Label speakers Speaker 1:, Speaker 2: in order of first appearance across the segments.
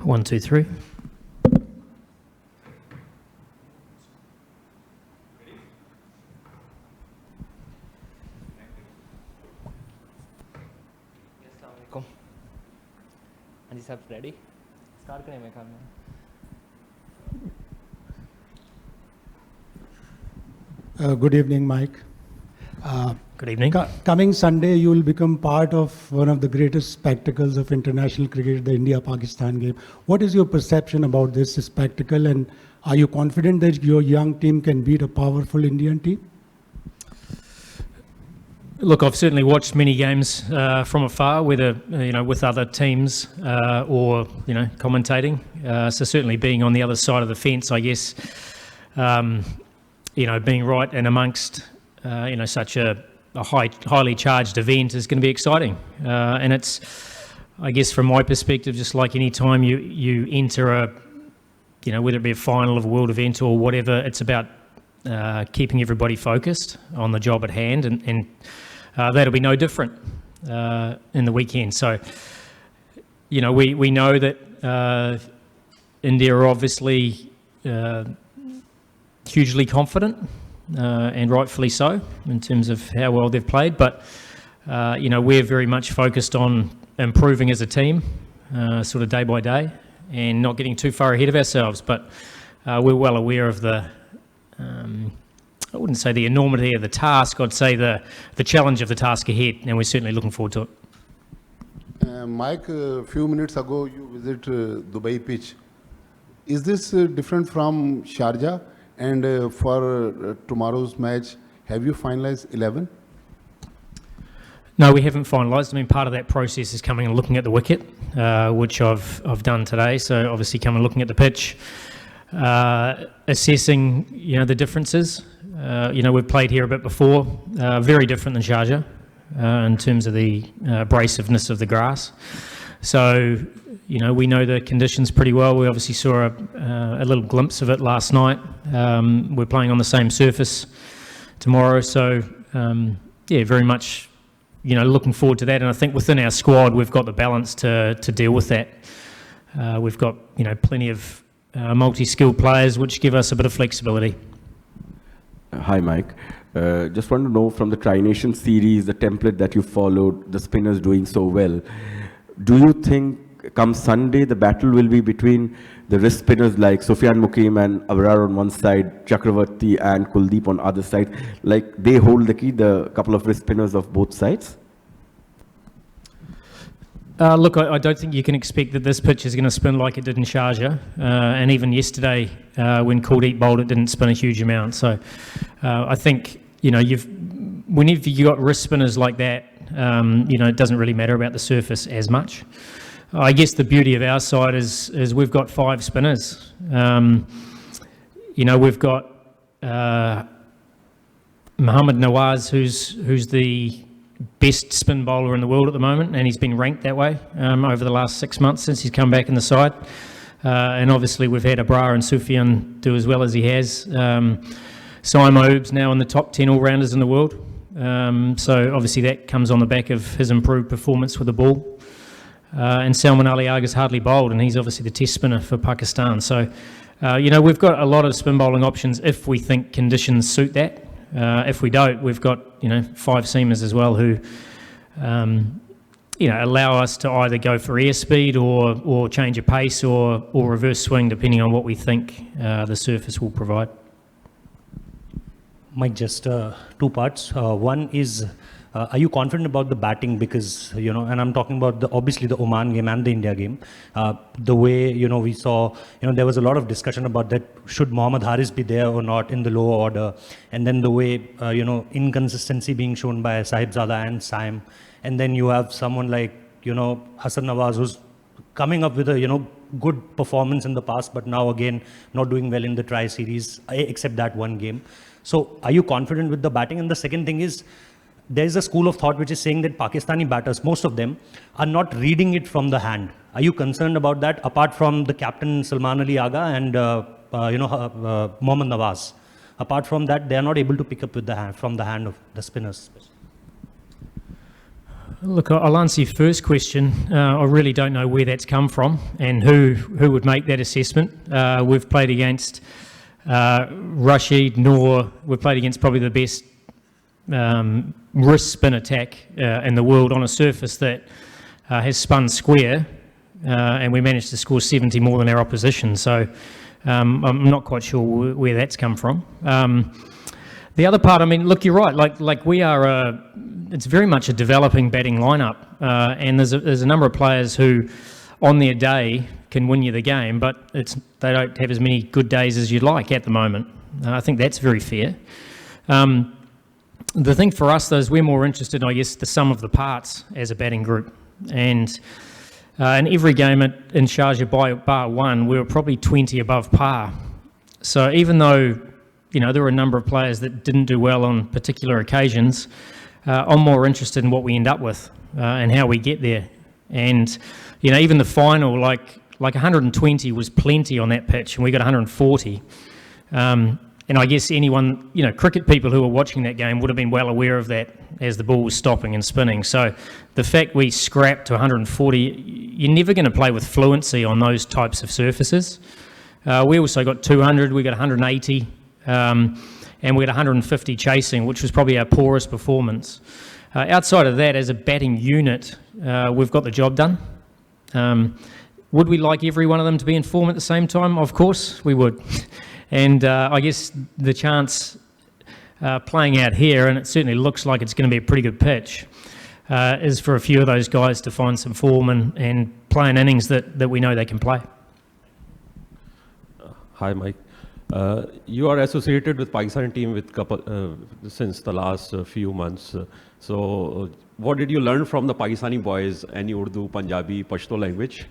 Speaker 1: 1, 2, 3.
Speaker 2: हाँ जी साहब ready start करें मेरे ख्याल में
Speaker 3: Good evening, Mike.
Speaker 1: Good evening.
Speaker 3: Coming Sunday, you will become part of one of the greatest spectacles of international cricket, the India-Pakistan game. What is your perception about this spectacle, and are you confident that your young team can beat a powerful Indian team?
Speaker 1: Look, I've certainly watched many games from afar, whether with other teams or commentating. So certainly being on the other side of the fence, I guess, being right and amongst such a highly charged event is going to be exciting. And it's, I guess, from my perspective, just like any time you enter a, whether it be a final of a world event or whatever, it's about keeping everybody focused on the job at hand, and that'll be no different in the weekend. So, we know that India are obviously hugely confident, and rightfully so, in terms of how well they've played. But, we're very much focused on improving as a team, sort of day by day, and not getting too far ahead of ourselves. But we're well aware of the... I wouldn't say the enormity of the task, I'd say the challenge of the task ahead, and we're certainly looking forward to it.
Speaker 4: Mike, a few minutes ago you visited Dubai pitch. Is this different from Sharjah? And for tomorrow's match, have you finalized 11?
Speaker 1: No, we haven't finalised. I mean, part of that process is coming and looking at the wicket, which I've done today. So obviously coming and looking at the pitch, assessing, the differences. We've played here a bit before, very different than Sharjah in terms of the abrasiveness of the grass. So, we know the conditions pretty well. We obviously saw a little glimpse of it last night. We're playing on the same surface tomorrow. So, very much, looking forward to that. And I think within our squad, we've got the balance to deal with that. We've got, plenty of multi-skilled players, which give us a bit of flexibility.
Speaker 5: Hi, Mike. Just want to know from the Tri-Nation series, the template that you followed, the spinners doing so well. Do you think come Sunday, the battle will be between the wrist spinners like Sufyan Mukim and Abrar on one side, Chakravarti and Kuldeep on other side? Like they hold the key, the couple of wrist spinners of both sides?
Speaker 1: Look, I don't think you can expect that this pitch is going to spin like it did in Sharjah. And even yesterday, when Kuldeep bowled, it didn't spin a huge amount. So I think, whenever you've got wrist spinners like that, it doesn't really matter about the surface as much. I guess the beauty of our side is we've got 5 spinners. We've got Mohammad Nawaz, who's the best spin bowler in the world at the moment, and he's been ranked that way over the last 6 months since he's come back in the side. And obviously we've had Abrar and Sufyan do as well as he has. Saimo Oob's now in the top 10 all-rounders in the world. So obviously that comes on the back of his improved performance with the ball. And Salman Ali Agha's hardly bowled, and he's obviously the test spinner for Pakistan. So, we've got a lot of spin bowling options if we think conditions suit that. If we don't, we've got, 5 seamers as well who, allow us to either go for airspeed or change a pace or reverse swing, depending on what we think the surface will provide.
Speaker 6: Mike, just 2 parts. One is, are you confident about the batting? Because, and I'm talking about obviously the Oman game and the India game. The way, we saw, there was a lot of discussion about that, should Mohammad Haris be there or not in the lower order? And then the way, inconsistency being shown by Sahibzada and Saim. And then you have someone like, Hassan Nawaz, who's coming up with a, good performance in the past, but now again, not doing well in the Tri series, except that one game. So are you confident with the batting? And the second thing is, there is a school of thought which is saying that Pakistani batters, most of them, are not reading it from the hand. Are you concerned about that, apart from the captain Salman Ali Agha and Mohammad Nawaz? Apart from that, they are not able to pick up with the hand, from the hand of the spinners.
Speaker 1: Look, I'll answer your first question. I really don't know where that's come from and who would make that assessment. We've played against Rashid, Noor. We've played against probably the best wrist spin attack in the world on a surface that has spun square, and we managed to score 70 more than our opposition. So I'm not quite sure where that's come from. The other part, I mean, look, you're right. Like we are, it's very much a developing batting lineup, and there's a number of players who, on their day, can win you the game, but they don't have as many good days as you'd like at the moment. I think that's very fair. The thing for us, though, is we're more interested in, I guess, the sum of the parts as a batting group. And in every game in Sharjah, by bar one, we were probably 20 above par. So even though, you know, there were a number of players that didn't do well on particular occasions, I'm more interested in what we end up with and how we get there. And, you know, even the final, like 120 was plenty on that pitch, and we got 140. And I guess anyone, you know, cricket people who were watching that game would have been well aware of that as the ball was stopping and spinning. So the fact we scrapped to 140, you're never going to play with fluency on those types of surfaces. We also got 200, we got 180, and we got 150 chasing, which was probably our poorest performance. Outside of that, as a batting unit, we've got the job done. Would we like every one of them to be in form at the same time? Of course we would. And I guess the chance playing out here, and it certainly looks like it's going to be a pretty good pitch, is for a few of those guys to find some form and play in innings that we know they can play.
Speaker 7: Hi, Mike. You are associated with Pakistan team with since the last few months. So what did you learn from the Pakistani boys? Any Urdu, Punjabi, Pashto language?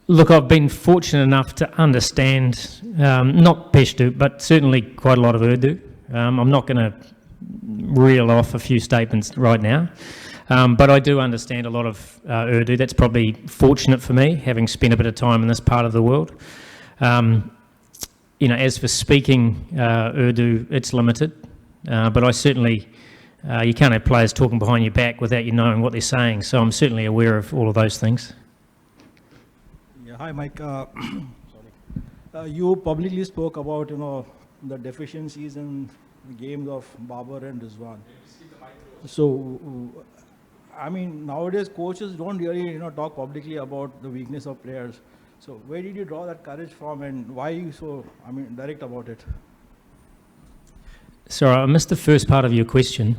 Speaker 1: Look, I've been fortunate enough to understand, not Pashto, but certainly quite a lot of Urdu. I'm not going to reel off a few statements right now, but I do understand a lot of Urdu. That's probably fortunate for me, having spent a bit of time in this part of the world. You know, as for speaking Urdu, it's limited, but I certainly, you can't have players talking behind your back without you knowing what they're saying, so I'm certainly aware of all of those things.
Speaker 8: Hi, Mike. You publicly spoke about, you know, the deficiencies in the games of Babar and Rizwan. So, I mean, nowadays coaches don't really, you know, talk publicly about the weakness of players. So, where did you draw that courage from, and why are you so, I mean, direct about it?
Speaker 1: Sorry, I missed the first part of your question.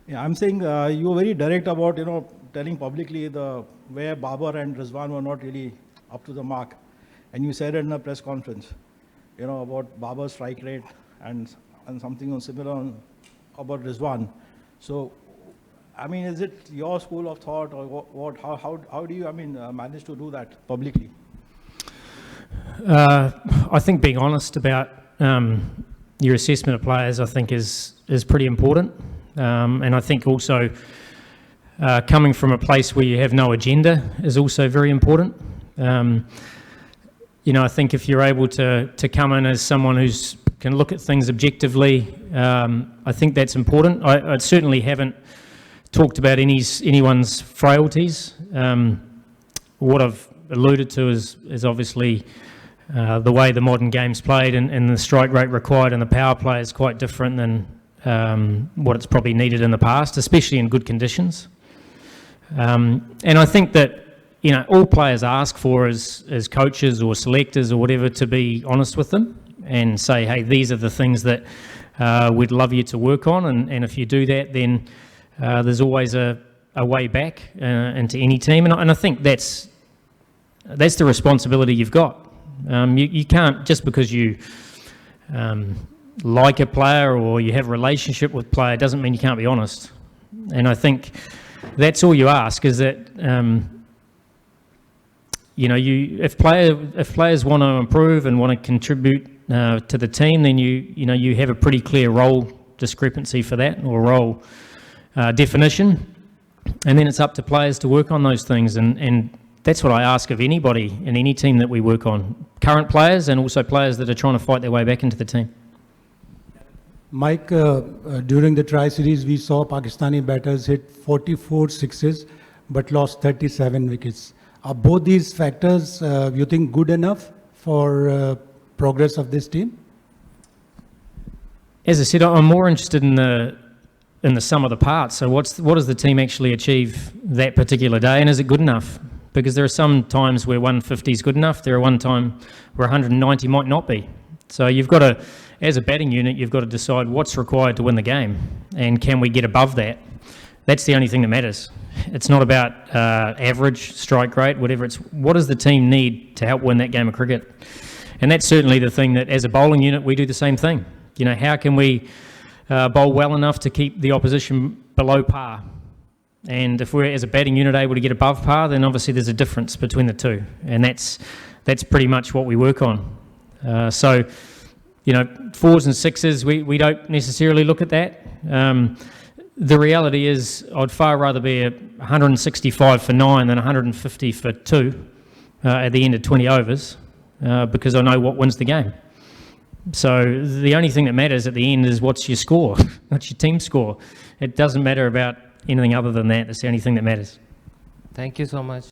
Speaker 8: Yeah, I'm saying you were very direct about, you know, telling publicly where Babar and Rizwan were not really up to the mark, and you said it in a press conference, you know, about Babar's strike rate and something similar about Rizwan. So, I mean, is it your school of thought, or what? How do you, I mean, manage to do that publicly?
Speaker 1: I think being honest about your assessment of players, I think, is pretty important, and I think also coming from a place where you have no agenda is also very important. You know, I think if you're able to come in as someone who can look at things objectively, I think that's important. I certainly haven't talked about anyone's frailties. What I've alluded to is obviously the way the modern game's played and the strike rate required in the power play is quite different than what it's probably needed in the past, especially in good conditions. And I think that, you know, all players ask for as coaches or selectors or whatever to be honest with them and say, hey, these are the things that we'd love you to work on, and if you do that, then there's always a way back into any team, and I think that's the responsibility you've got. You can't, just because you like a player or you have a relationship with a player, doesn't mean you can't be honest. And I think that's all you ask, is that you know, if players want to improve and want to contribute to the team, then you have a pretty clear role discrepancy for that, or role definition, and then it's up to players to work on those things, and that's what I ask of anybody in any team that we work on, current players and also players that are trying to fight their way back into the team.
Speaker 3: Mike, during the tri-series, we saw Pakistani batters hit 44 sixes, but lost 37 wickets. Are both these factors, you think, good enough for progress of this team?
Speaker 1: As I said, I'm more interested in the sum of the parts. So what does the team actually achieve that particular day, and is it good enough? Because there are some times where 150 is good enough. There are one time where 190 might not be. So you've got to, as a batting unit, you've got to decide what's required to win the game, and can we get above that? That's the only thing that matters. It's not about average, strike rate, whatever. It's what does the team need to help win that game of cricket? And that's certainly the thing that, as a bowling unit, we do the same thing. You know, how can we bowl well enough to keep the opposition below par? And if we're, as a batting unit, able to get above par, then obviously there's a difference between the two. And that's pretty much what we work on. So, you know, 4s and 6s, we don't necessarily look at that. The reality is I'd far rather be 165 for 9 than 150 for 2 at the end of 20 overs because I know what wins the game. So the only thing that matters at the end is what's your score, what's your team score. It doesn't matter about anything other than that. It's the only thing that matters.
Speaker 2: Thank you so much.